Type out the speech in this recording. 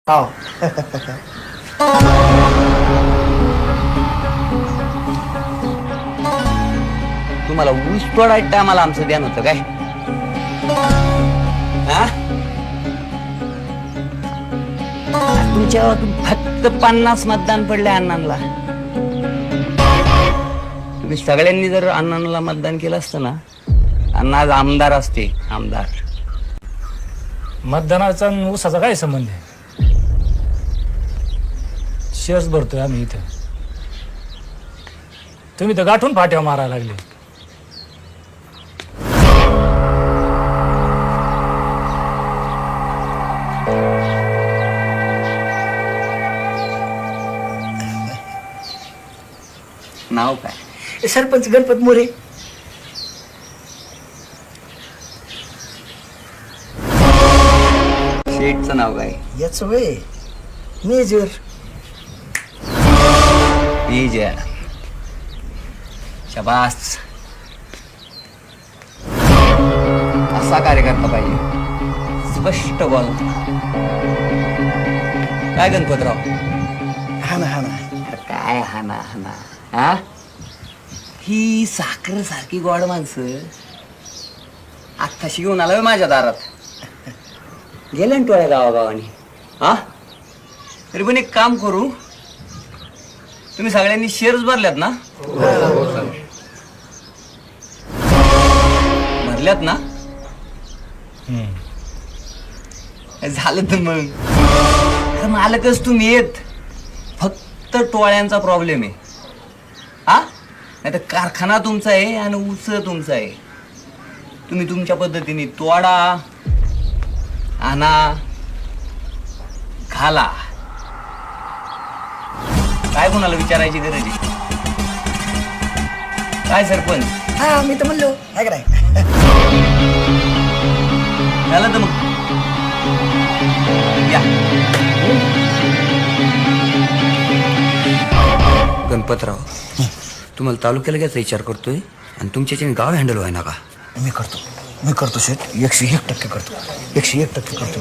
हो. तुम्हाला ऊस तोडायच्या टायमाला आमचं ध्यान होतं काय? हा? तुमच्या गावातून फक्त 50 मतदान पडले अण्णांना. तुम्ही सगळ्यांनी जर अण्णांना मतदान केलं असतं ना, अण्णा आज आमदार असते. आमदार. मतदानाचा आणि ऊसाचा काय संबंध आहे? शेअर्स भरतोय आम्ही इथे. तुम्ही तर गाठून फाट्या मारायला लागले. नाव काय? सरपंच गणपत मोरे. शेठचं नाव काय? याच वय मेजर. मेजर. शाबास. असा कार्यकर्ता पाहिजे, स्पष्ट बोलतो. काय गणपतराव? हा ना हा ना. अरे काय हाना हाना. हा? ही साखर सारखी गोड माणसं आत्ताशी घेऊन आलोय माझ्या दारात. गेल्या ना टोळ्या गावागावानी. हा? तरी पण एक काम करू, तुम्ही सगळ्यांनी शेअर्स भरल्यात ना? भरल्यात ना? झालं तर मग मालकच तुम्ही येत. फक्त टोळ्यांचा प्रॉब्लेम आहे. हा? नाही तर कारखाना तुमचा आहे आणि ऊस तुमचा आहे. तुम्ही तुमच्या पद्धतीने तोडा, आणा, घाला. काय कोणाला विचारायची गरज आहे? काय सरपंच? हा मी तर म्हणलो काय कराय. झालं तर मग या. गणपतराव, तुम्हाला तालुक्याला घ्यायचा विचार करतोय आणि तुमच्या गाव हँडल व्हाय ना का? मी करतो शेठ. 101% करतो. 101% करतो.